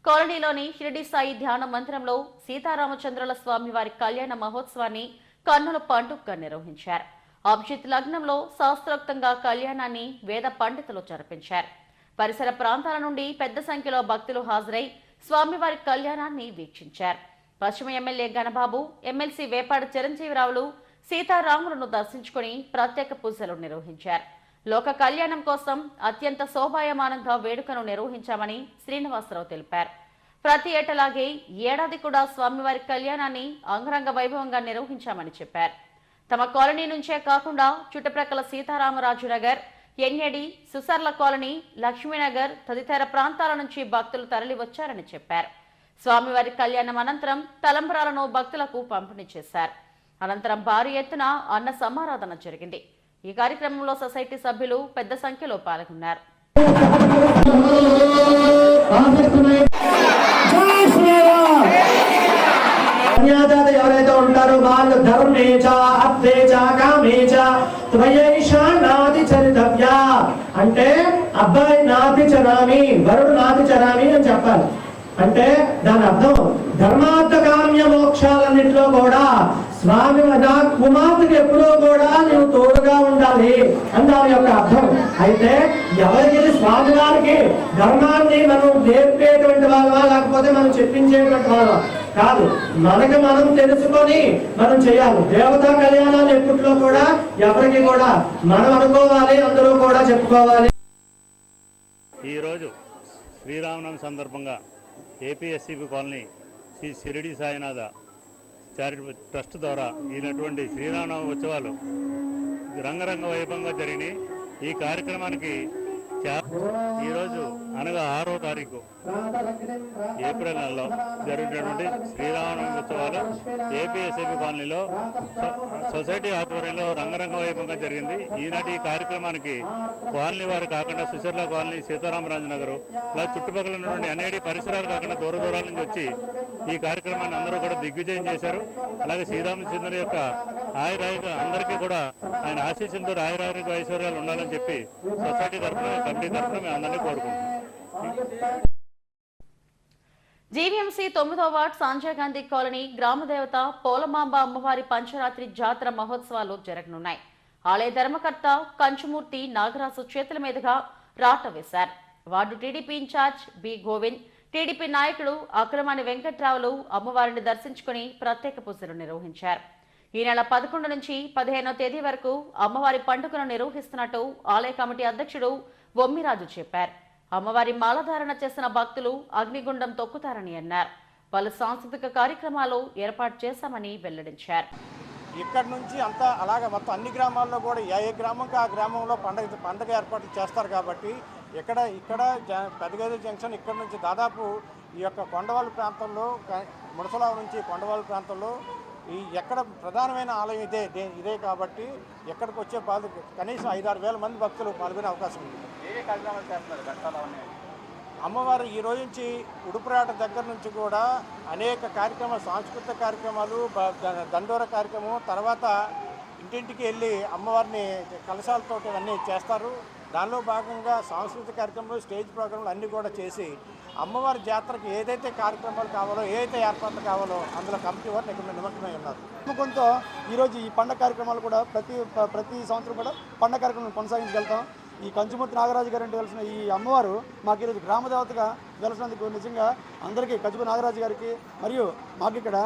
కాలనీలోని షిరిడి సాయి ధ్యాన మందిరంలో సీతారామచంద్రుల స్వామివారి కళ్యాణ మహోత్సవాన్ని కన్నుల పండుగగా నిర్వహించారు. అభిజిత్ లగ్నంలో శాస్త్రోక్తంగా కళ్యాణాన్ని వేద పండితులు జరిపించారు. పరిసర ప్రాంతాల నుండి పెద్ద సంఖ్యలో భక్తులు హాజరై స్వామివారి కళ్యాణాన్ని వీక్షించారు. పశ్చిమ ఎమ్మెల్యే గణబాబు, ఎమ్మెల్సీ వేపాడు చిరంజీవిరావులు సీతారాములను దర్శించుకుని ప్రత్యేక పూజలు నిర్వహించారు. లోక కళ్యాణం కోసం అత్యంత శోభాయమానంగా వేడుకను నిర్వహించామని శ్రీనివాసరావు తెలిపారు. ప్రతి ఏటలాగే ఏడాది కూడా స్వామివారి కళ్యాణాన్ని అంగరంగ వైభవంగా నిర్వహించామని చెప్పారు. తమ కాలనీ నుంచే కాకుండా చుట్టుప్రక్కల సీతారామరాజు నగర్, ఎన్యడి, సుసర్ల కాలనీ, లక్ష్మీనగర్ తదితర ప్రాంతాల నుంచి భక్తులు తరలి వచ్చారని చెప్పారు. స్వామివారి కళ్యాణం అనంతరం తలంబరాలను భక్తులకు పంపిణీ చేశారు. అనంతరం భారీ ఎత్తున అన్న సమారాధన జరిగింది. ఈ కార్యక్రమంలో సొసైటీ సభ్యులు పెద్ద సంఖ్యలో పాల్గొన్నారు. ఎవరైతే ఉంటారో వాళ్ళు ధర్మేచ అర్థేచ కామేచ త్వయైషానాది చరితవ్య అంటే అబ్బాయి నాతి చరామి, వరుడు నాతి చరామి అని చెప్పాలి. అంటే దాని అర్థం ధర్మార్థ కామ్య మోక్షాలన్నింటిలో కూడా స్వామి నా కుమార్తెకి ఎప్పుడూ కూడా నువ్వు తోడుగా ఉండాలి అని దాని యొక్క అర్థం. అయితే ఎవరికి స్వామి వారికి ధర్మాన్ని మనం నేర్పేటువంటి వాళ్ళ లేకపోతే మనం చెప్పించేటువంటి వాళ్ళ కాదు, మనకి మనం తెలుసుకొని మనం చేయాలి. దేవతా కళ్యాణాలు ఎప్పట్లో కూడా ఎవరికి కూడా మనం అనుకోవాలి, అందరూ కూడా చెప్పుకోవాలి. ఈరోజు శ్రీరామనవమి సందర్భంగా APSCB colony Sri Shirdi Sainath charitable trust ద్వారా ఈనటువంటి శ్రీరామనవమి ఉత్సవాలు రంగరంగ వైభవంగా జరిగినాయి. ఈ కార్యక్రమానికి ఈరోజు అనగా 6వ తారీఖు ఏప్రిల్ నెలలో జరుగుతున్నటువంటి శ్రీరామనవమి ఉత్సవాలు ఏపీఎస్సీబీ కాలనీలో సొసైటీ ఆధ్వర్యంలో రంగరంగ వైభవంగా జరిగింది. ఈనాటి ఈ కార్యక్రమానికి కాలనీ వారు కాకుండా సుశర్ల కాలనీ, సీతారామరాజు నగరు ఇలా చుట్టుపక్కల ఉన్నటువంటి ఎన్ఐడి పరిసరాలు కాకుండా దూర దూరాల నుంచి వచ్చి ఈ కార్యక్రమాన్ని అందరూ కూడా దిగ్విజయం చేశారు. అలాగే శ్రీరామచంద్రుని యొక్క ఆయురాయుగా అందరికీ కూడా ఆయన ఆశీస్సులతో ఆయురాయుగ ఐశ్వర్యాలు ఉండాలని చెప్పి సొసైటీ తరఫున, కమిటీ తరఫున మేము అందరినీ కోరుకుంటున్నాం. జీవీఎంసీ 9వ వార్డ్ సంజయ్ గాంధీ కాలనీ గ్రామదేవత పోలమాంబ అమ్మవారి పంచరాత్రి జాతర మహోత్సవాలు జరగనున్నాయి. ఆలయ ధర్మకర్త కంచుమూర్తి నాగరాజు చేతుల మీదుగా రాట వేశారు. Ward TDP incharge B Govind, TDP నాయకుడు అక్రమాని వెంకట్రావులు అమ్మవారిని దర్శించుకుని ప్రత్యేక పూజలు నిర్వహించారు. ఈ నెల 11 నుంచి 15వ తేదీ వరకు అమ్మవారి పండుగను నిర్వహిస్తున్నట్టు ఆలయ కమిటీ అధ్యక్షుడు బొమ్మిరాజు చెప్పారు. అమ్మవారి మాలధారణ చేసిన భక్తులు అగ్నిగుండం తొక్కుతారని అన్నారు. పలు సాంస్కృతిక కార్యక్రమాలు ఏర్పాటు చేశామని వెల్లడించారు. ఇక్కడ నుంచి అంతా అలాగే మొత్తం అన్ని గ్రామాల్లో కూడా ఏ గ్రామంకి ఆ గ్రామంలో పండగ ఏర్పాట్లు చేస్తారు. కాబట్టి ఇక్కడ పెద్దగేది జంక్షన్ ఇక్కడ నుంచి దాదాపు ఈ యొక్క కొండవాళ్ళ ప్రాంతంలో, ముడసలావు నుంచి కొండవాళ్ళ ప్రాంతంలో ఈ ఎక్కడ ప్రధానమైన ఆలయం ఇదే కాబట్టి ఎక్కడికి వచ్చే కనీసం 5-6 వేల మంది భక్తులు పాల్గొనే అవకాశం ఉంది. ఏ కార్యక్రమాలు చేస్తున్నారు? అమ్మవారు ఈ రోజు నుంచి ఉడుపురాట దగ్గర నుంచి కూడా అనేక కార్యక్రమాలు, సాంస్కృతిక కార్యక్రమాలు, దండోర కార్యక్రమం, తర్వాత ఇంటింటికి వెళ్ళి అమ్మవారిని కలశాలతో అన్నీ చేస్తారు. దానిలో భాగంగా సాంస్కృతిక కార్యక్రమాలు, స్టేజ్ ప్రోగ్రాంలు అన్నీ కూడా చేసి అమ్మవారి జాతరకి ఏదైతే కార్యక్రమాలు కావాలో, ఏదైతే ఏర్పాట్లు కావాలో అందులో కమిటీ వారిని ఇక్కడ నిమగ్నమై ఉన్నారు. నమ్మకంతో ఈరోజు ఈ పండగ కార్యక్రమాలు కూడా ప్రతి సంవత్సరం కూడా పండగ కార్యక్రమం కొనసాగించగలుగుతాం. ఈ కంచుమూర్తి నాగరాజు గారు అంటే తెలిసిన ఈ అమ్మవారు మాకు ఈరోజు గ్రామదేవతగా వెలిసినందుకు నిజంగా అందరికీ కంచుమూర్తి నాగరాజు గారికి, మరియు మాకు ఇక్కడ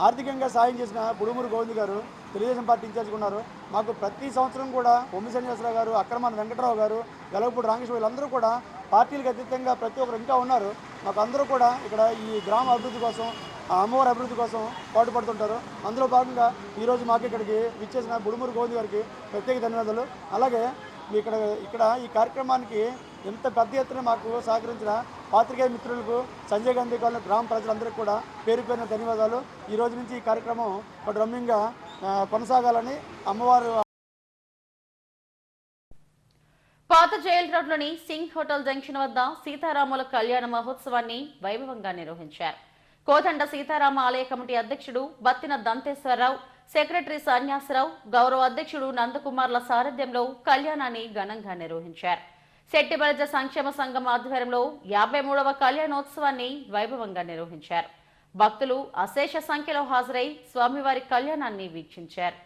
ఆర్థికంగా సాయం చేసిన బుడుమూరు గోవింద్ గారు తెలుగుదేశం పార్టీ ఇన్ఛార్జ్గా ఉన్నారు. మాకు ప్రతి సంవత్సరం కూడా బొమ్మి శ్రీనివాసరావు గారు, అక్రమాన వెంకటరావు గారు, వెలగపూడి రామకృష్ణ వీళ్ళందరూ కూడా పార్టీలకు అతీతంగా ప్రతి ఒక్కరు ఇంకా ఉన్నారు. మాకు అందరూ కూడా ఇక్కడ ఈ గ్రామ అభివృద్ధి కోసం, ఆ అమ్మవారి అభివృద్ధి కోసం పాటుపడుతుంటారు. అందులో భాగంగా ఈరోజు మాకు ఇక్కడికి విచ్చేసిన బుడుమూరు గోవింద్ గారికి ప్రత్యేక ధన్యవాదాలు. అలాగే ఇక్కడ ఈ కార్యక్రమానికి ఎంత పెద్ద ఎత్తున మాకు సహకరించిన పాత్రికేయ మిత్రులకు, సంజయ్ గాంధీ కాలనీ గ్రామ ప్రజలందరికీ కూడా పేరు పేరున ధన్యవాదాలు. ఈ రోజు నుంచి ఈ కార్యక్రమం రమ్యంగా కొనసాగాలని అమ్మవారు. పాత జైల్ రోడ్లోని సింగ్ హోటల్ జంక్షన్ వద్ద సీతారాముల కళ్యాణ మహోత్సవాన్ని వైభవంగా నిర్వహించారు. కోదండ సీతారామ ఆలయ కమిటీ అధ్యక్షుడు బత్తిన దంతేశ్వరరావు, సెక్రటరీ సన్యాసరావు, గౌరవ అధ్యక్షుడు నందకుమార్ల సారథ్యంలో కళ్యాణాన్ని ఘనంగా నిర్వహించారు. శెట్టిబలజ సంక్షేమ సంఘం ఆధ్వర్యంలో 53వ కళ్యాణోత్సవాన్ని వైభవంగా నిర్వహించారు. భక్తులు అశేష సంఖ్యలో హాజరై స్వామివారి కళ్యాణాన్ని వీక్షించారు.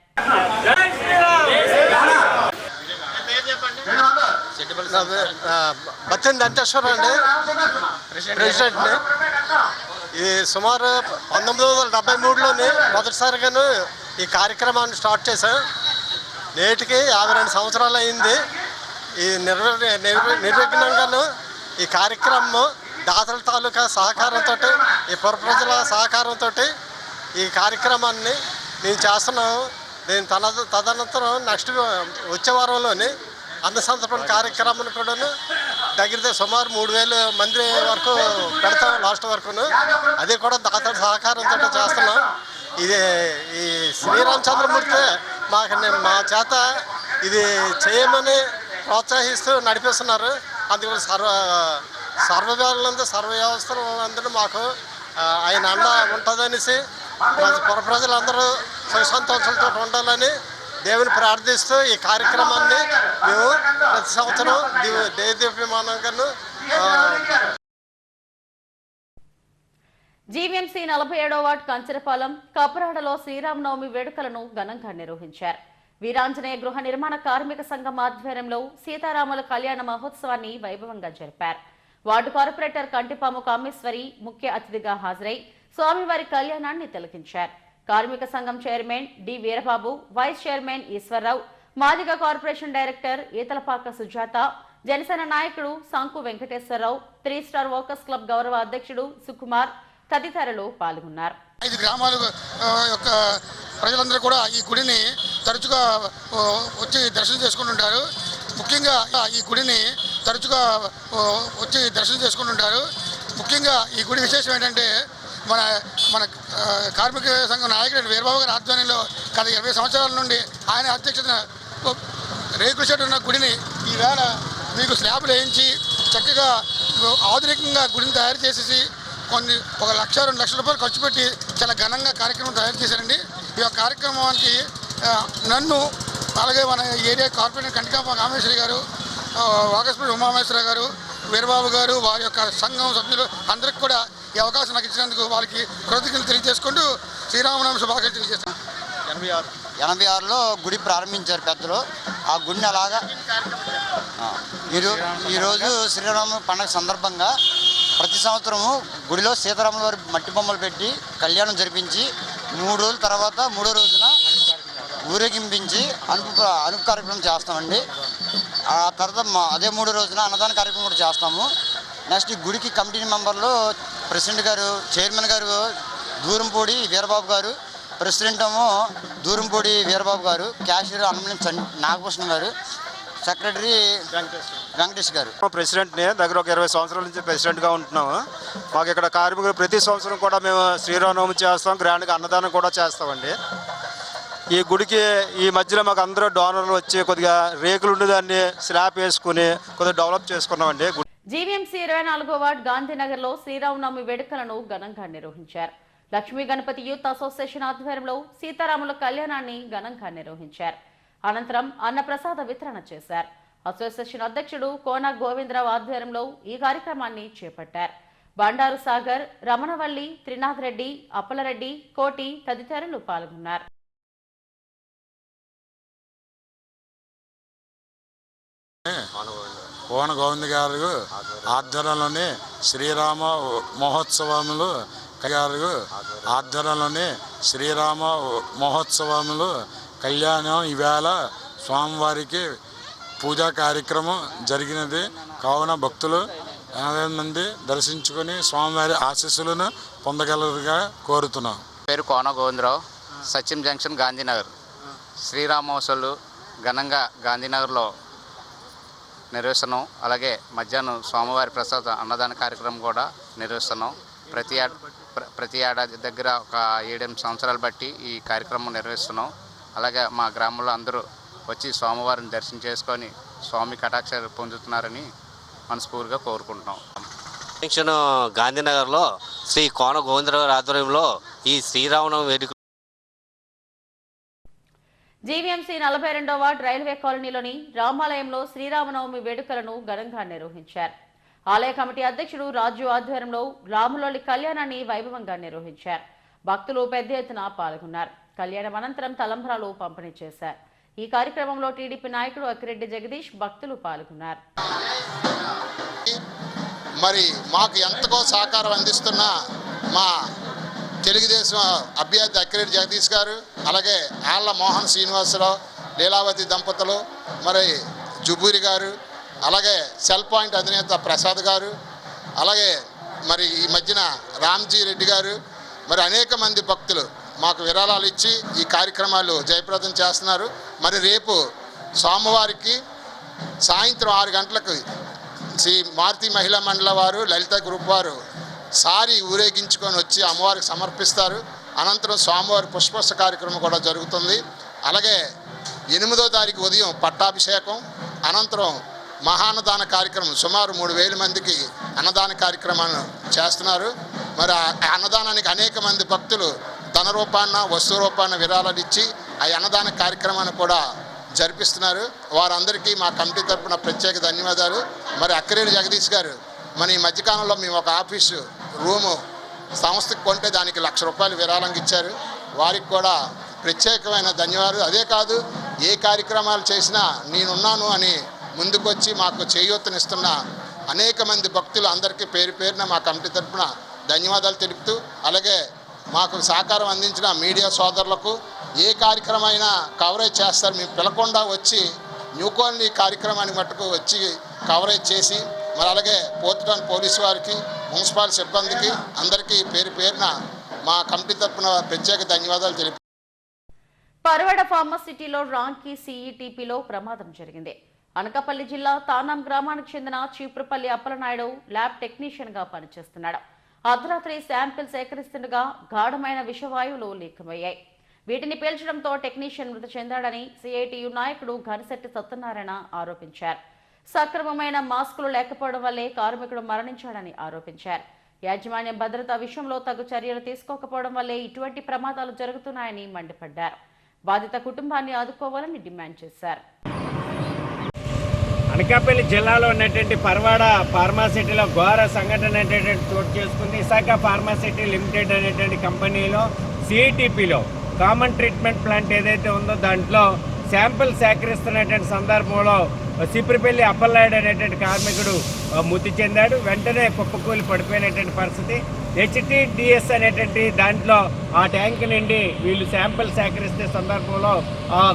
బత్తిన దంతేశ్వరరావు అండి, ప్రెసిడెంట్. ఇది సుమారు 1973లోని మొదటిసారిగాను ఈ కార్యక్రమాన్ని స్టార్ట్ చేశాం. నేటికి 52 సంవత్సరాలు అయింది. ఈ నిర్విఘ్నంగాను ఈ కార్యక్రమం దాతల తాలూకా సహకారంతో, ఈ పుర ప్రజల సహకారంతో ఈ కార్యక్రమాన్ని మేము చేస్తున్నాము. దీని తదనంతరం నెక్స్ట్ వచ్చే వారంలోని అన్నసంతర్పణ కార్యక్రమం కూడాను దగ్గర సుమారు 3000 మంది వరకు పెడతాం లాస్ట్ వరకును. అది కూడా దాతల సహకారంతో చేస్తున్నాం. ఇది ఈ శ్రీరామచంద్రమూర్తి మా చేత ఇది చేయమని ప్రోత్సహిస్తూ నడిపిస్తున్నారు. అందుకని సర్వవ్యాలందరూ సర్వ వ్యవస్థలు అందరూ మాకు ఆయన అండ ఉంటుందనేసి పుర ప్రజలందరూ సుఖ సంతోషాలతో ఉండాలని దేవుని ప్రార్థిస్తూ ఈ కార్యక్రమాన్ని మేము ప్రతి సంవత్సరం దేదీప్యమానంగాను. జీవీఎంసీ 47వ వార్డు కంచరపాలెం కపరాడలో శ్రీరామనవమి వేడుకలను ఘనంగా నిర్వహించారు. వీరాంజనేయ గృహ నిర్మాణ కార్మిక సంఘం ఆధ్వర్యంలో సీతారాముల కళ్యాణ మహోత్సవాన్ని వైభవంగా జరిపారు. వార్డు కార్పొరేటర్ కంటిపాము కామేశ్వరి ముఖ్య అతిథిగా హాజరై స్వామివారి కళ్యాణాన్ని తిలకించారు. కార్మిక సంఘం chairman D Veerababu, vice chairman Eswararao, Madiga corporation director Etalapaka Sujatha, Janasena నాయకుడు Sanku Venkateswararao, 3 star workers club గౌరవ అధ్యక్షుడు సుకుమార్ తదితరులు పాల్గొన్నారు. 5 గ్రామాల యొక్క ప్రజలందరూ కూడా ఈ గుడిని తరచుగా వచ్చి దర్శనం చేసుకుంటుంటారు. ముఖ్యంగా ఈ గుడిని తరచుగా వచ్చి దర్శనం చేసుకుంటుంటారు. ముఖ్యంగా ఈ గుడి విశేషం ఏంటంటే మన కార్మిక సంఘం నాయకుడు వీరబాబు గారి ఆధ్వర్యంలో గత 20 సంవత్సరాల నుండి ఆయన అధ్యక్షతన రేకుల షెడ్ ఉన్న గుడిని ఈవేళ మీకు స్లాబ్లు వేయించి చక్కగా ఆధునికంగా గుడిని తయారు చేసేసి 1 లక్ష 2 లక్షల రూపాయలు ఖర్చు పెట్టి చాలా ఘనంగా కార్యక్రమం తయారు చేశారండి. ఈ యొక్క కార్యక్రమానికి నన్ను, అలాగే మన ఏరియా కార్పొరేటర్ కంటికామ కామేశ్వరి గారు, వాకస్పూడి ఉమామేశ్వర గారు, వీరబాబు గారు, వారి యొక్క సంఘం సభ్యులు అందరికీ కూడా ఈ అవకాశం నాకు ఇచ్చినందుకు వాళ్ళకి కృతజ్ఞతలు తెలియజేసుకుంటూ శ్రీరామనవమి శుభాకాంక్షలు తెలియజేస్తాను. 86లో గుడి ప్రారంభించారు పెద్దలు. ఆ గుడిని అలాగా ఈరోజు శ్రీరామ పండుగ సందర్భంగా ప్రతి సంవత్సరము గుడిలో సీతారాముల వారి మట్టి బొమ్మలు పెట్టి కళ్యాణం జరిపించి 3 రోజుల తర్వాత 3వ రోజున ఊరేగింపించి అనుపు కార్యక్రమం చేస్తామండి. ఆ తర్వాత అదే 3వ రోజున అన్నదాన కార్యక్రమం కూడా చేస్తాము. నెక్స్ట్ ఈ గుడికి కమిటీ మెంబర్లు ప్రెసిడెంట్ గారు, చైర్మన్ గారు దూరంపూడి వీరబాబు గారు, ప్రెసిడెంట్ ఏమో దూరంపూడి వీరబాబు గారు, క్యాషియర్ అన్నమనేని నాగభూషణం గారు, సెక్రటరీ వెంకటేష్ గారు. ప్రెసిడెంట్ని దగ్గర ఒక 20 సంవత్సరాల నుంచి ప్రెసిడెంట్గా ఉంటున్నాము. మాకు ఇక్కడ కార్మికులు ప్రతి సంవత్సరం కూడా మేము శ్రీరామనవమి చేస్తాం, గ్రాండ్గా అన్నదానం కూడా చేస్తామండి. ఈ గుడికి ఈ మధ్యలో మాకు అందరూ డోనర్లు వచ్చి కొద్దిగా రేకులు ఉండేదాన్ని స్లాబ్ వేసుకుని కొద్దిగా డెవలప్ చేసుకున్నామండి. జీవీఎంసీ 24వ వార్డు గాంధీనగర్లో శ్రీరామనవమి వేడుకలను ఘనంగా నిర్వహించారు. లక్ష్మీ గణపతి యూత్ అసోసియేషన్ ఆధ్వర్యంలో సీతారాముల కళ్యాణాన్ని ఘనంగా నిర్వహించారు. అనంతరం అన్నప్రసాద వితరణ చేశారు. అసోసియేషన్ అధ్యక్షుడు కోన గోవిందరావు ఆధ్వర్యంలో ఈ కార్యక్రమాన్ని చేపట్టారు. బండారు సాగర్, రమణవల్లి, త్రినాథ్ రెడ్డి, అప్పలరెడ్డి, కోటి తదితరులు పాల్గొన్నారు. కోన గోవింద గారు ఆధ్వర్యంలోని శ్రీరామ మహోత్సవములు కళ్యాణం ఈవేళ స్వామివారికి పూజా కార్యక్రమం జరిగినది. కావున భక్తులు 80 మంది దర్శించుకొని స్వామివారి ఆశీస్సులను పొందగలరుగా కోరుతున్నాం. పేరు కోన గోవిందరావు, సచిం జంక్షన్, గాంధీనగర్. శ్రీరామోత్సవాలు ఘనంగా గాంధీనగర్లో నిర్వహిస్తున్నాం. అలాగే మధ్యాహ్నం స్వామివారి ప్రసాద అన్నదాన కార్యక్రమం కూడా నిర్వహిస్తున్నాం. ప్రతి ఏడాది దగ్గర ఒక 7-8 సంవత్సరాలు బట్టి ఈ కార్యక్రమం నిర్వహిస్తున్నాం. అలాగే మా గ్రామంలో అందరూ వచ్చి స్వామివారిని దర్శనం చేసుకొని స్వామి కటాక్షాలు పొందుతున్నారని మనస్ఫూర్తిగా కోరుకుంటున్నాం. జంక్షన్ గాంధీనగర్లో శ్రీ కోన గోవిందరావు ఆధ్వర్యంలో ఈ శ్రీరామనవమి వేడుక జీవీఎంసీ 42వ వార్డ్ రైల్వే కాలనీలోని రామాలయంలో శ్రీరామనవమి వేడుకలను ఘనంగా నిర్వహించారు. ఆలయ కమిటీ అధ్యక్షుడు రాజు ఆధ్వర్యంలో రాములోని కళ్యాణాన్ని వైభవంగా నిర్వహించారు. భక్తులు పెద్ద ఎత్తున పాల్గొన్నారు. కళ్యాణం అనంతరం తలంబ్రాలు పంపిణీ చేశారు. ఈ కార్యక్రమంలో టీడీపీ నాయకుడు అక్కిరెడ్డి జగదీష్, భక్తులు పాల్గొన్నారు. మరి మాకు ఎంతకో సహకారం అందిస్తున్న మా తెలుగుదేశం అభ్యర్థి అక్కిరెడ్డి జగదీష్ గారు, అలాగే ఆళ్ల మోహన్ శ్రీనివాసరావు, లీలావతి దంపతులు, మరి జుబూరి గారు, అలాగే సెల్ పాయింట్ అధినేత ప్రసాద్ గారు, అలాగే మరి ఈ మధ్యన రామ్జీ రెడ్డి గారు, మరి అనేక మంది భక్తులు మాకు విరాళాలు ఇచ్చి ఈ కార్యక్రమాలు జయప్రదం చేస్తున్నారు. మరి రేపు సోమవారికి సాయంత్రం 6 గంటలకు శ్రీ మారుతి మహిళా మండలి వారు, లలిత గ్రూప్ వారు సారి ఊరేగించుకొని వచ్చి అమ్మవారికి సమర్పిస్తారు. అనంతరం స్వామివారి పుష్పశ కార్యక్రమం కూడా జరుగుతుంది. అలాగే 8వ తారీఖు ఉదయం పట్టాభిషేకం, అనంతరం మహాన్నదాన కార్యక్రమం సుమారు 3000 మందికి అన్నదాన కార్యక్రమాన్ని చేస్తున్నారు. మరి ఆ అన్నదానానికి అనేక మంది భక్తులు ధన రూపాన వస్తు రూపాన విరాళాలు ఇచ్చి ఆ అన్నదాన కార్యక్రమాన్ని కూడా జరిపిస్తున్నారు. వారందరికీ మా కమిటీ తరఫున ప్రత్యేక ధన్యవాదాలు. మరి అక్కిరెడ్డి జగదీష్ గారు మన ఈ మధ్యకాలంలో మేము ఒక ఆఫీసు రూము సంస్థకు కొంటే దానికి ₹1,00,000 విరాళంగా ఇచ్చారు. వారికి కూడా ప్రత్యేకమైన ధన్యవాదాలు. అదే కాదు, ఏ కార్యక్రమాలు చేసినా నేనున్నాను అని ముందుకొచ్చి మాకు చేయూతనిస్తున్న అనేక మంది భక్తులు అందరికీ పేరు పేరున మా కమిటీ తరఫున ధన్యవాదాలు తెలుపుతూ, అలాగే మాకు సహకారం అందించిన మీడియా సోదరులకు ఏ కార్యక్రమం అయినా కవరేజ్ చేస్తారు. మేము పిలకుండా వచ్చి న్యూ కాలనీ కార్యక్రమానికి మట్టుకు వచ్చి కవరేజ్ చేసి, మరి అలాగే పోర్ట్ టౌన్ పోలీసు వారికి, మున్సిపల్ సిబ్బందికి అందరికీ పేరు పేరున మా కమిటీ తరఫున ప్రత్యేక ధన్యవాదాలు తెలుపు. పరవాడ ఫార్మసిటీలో రాంకీ సిఈటీపీలో ప్రమాదం జరిగింది. అనకాపల్లి జిల్లా తానాం గ్రామానికి చెందిన చీపురుపల్లి అప్పలనాయుడు ల్యాబ్ టెక్నీషియన్ గా పనిచేస్తున్నాడు. అర్ధరాత్రి శాంపిల్ సేకరిస్తుండగా గాఢమైన విషవాయువులు లీకమయ్యాయి. వీటిని పేల్చడంతో టెక్నీషియన్ మృతి చెందాడని సిఐటియు నాయకుడు ఘనశెట్టి సత్యనారాయణ ఆరోపించారు. సక్రమమైన మాస్కులు లేకపోవడం వల్లే కార్మికుడు మరణించాడని ఆరోపించారు. యాజమాన్యం భద్రతా విషయంలో తగు చర్యలు తీసుకోకపోవడం వల్లే ఇటువంటి ప్రమాదాలు జరుగుతున్నాయని మండిపడ్డారు. బాధిత కుటుంబాన్ని ఆదుకోవాలని డిమాండ్ చేశారు. అనకాపల్లి జిల్లాలో ఉన్నటువంటి పరవాడ ఫార్మాసిటీలో ఘోర సంఘటన అనేటువంటి చోటు చేసుకుంది. విశాఖ ఫార్మాసిటీ లిమిటెడ్ అనేటువంటి కంపెనీలో సిఐటిపిలో కామన్ ట్రీట్మెంట్ ప్లాంట్ ఏదైతే ఉందో దాంట్లో శాంపిల్ సేకరిస్తున్నటువంటి సందర్భంలో చీపురుపల్లి అప్పలనాయుడు అనేటువంటి కార్మికుడు మృతి చెందాడు. వెంటనే కుప్పకూలి పడిపోయినటువంటి పరిస్థితి. HTDS అనేటువంటి దాంట్లో ఆ ట్యాంక్ నుండి వీళ్ళు శాంపిల్ సేకరిస్తే సందర్భంలో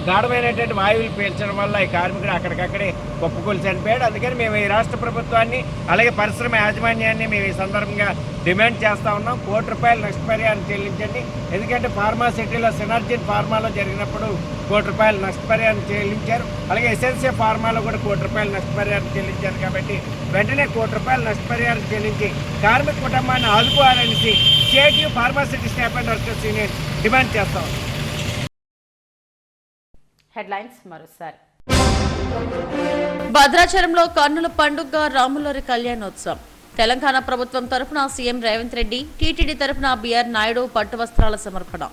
గాఢమైనటువంటి వాయువులు పీల్చడం వల్ల ఈ కార్మికుడు అక్కడికక్కడే కుప్పకూలి చనిపోయాడు. అందుకని మేము ఈ రాష్ట్ర ప్రభుత్వాన్ని అలాగే పరిశ్రమ యాజమాన్యాన్ని మేము ఈ సందర్భంగా డిమాండ్ చేస్తూ ఉన్నాం. ₹1,00,00,000 నష్టపరిహారం చెల్లించండి. ఎందుకంటే ఫార్మాసిటీలో సినర్జిన్ ఫార్మాలో జరిగినప్పుడు ₹1,00,00,000 నష్టపరిహారం చెల్లించారు. అలాగే ఎసెన్సియా ఫార్మాలో కూడా ₹1,00,00,000 నష్టపరిహారం చెల్లించారు. కాబట్టి వెంటనే ₹1,00,00,000 నష్టపరిహారం చెల్లించి కార్మిక కుటుంబాన్ని ఆదుకోవాలనేసి CITU pharma city staff and workers union demand చేస్తాం. హెడ్లైన్స్ మరోసారి. భద్రాచలంలో కన్నుల పండుగ రాములవారి కళ్యాణోత్సవం. తెలంగాణ ప్రభుత్వం తరఫున సీఎం రేవంత్ రెడ్డి, టీటీడీ తరఫున బిఆర్ నాయుడు పట్టు వస్త్రాల సమర్పణ.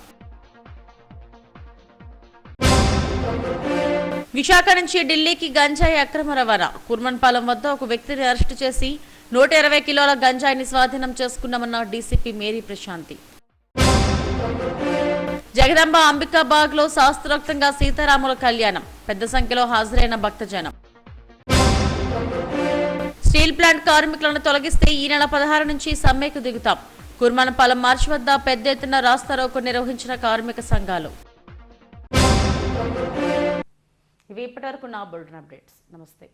విశాఖ నుంచి ఢిల్లీకి గంజాయి అక్రమ రవాణా. కుర్మన్పాలెం వద్ద ఒక వ్యక్తిని అరెస్టు చేసి 120 కిలోల గంజాయిని స్వాధీనం చేసుకున్నామన్న డీసీపీ మేరీ ప్రశాంతి. జగదంబ అంబికాబాగ్ లో శాస్త్రోక్తంగా సీతారాముల కళ్యాణం. పెద్ద సంఖ్యలో హాజరైన భక్తజనం. స్టీల్ ప్లాంట్ కార్మికులను తొలగిస్తే ఈ నెల 16 నుంచి సమ్మెకు దిగుతాం. కుర్మన్పాలెం మార్చ్ వద్ద పెద్ద ఎత్తున రాస్తారోకో నిర్వహించిన కార్మిక సంఘాలు. ఇవి ఇప్పటివరకు నా బులెటిన్ అప్డేట్స్. నమస్తే.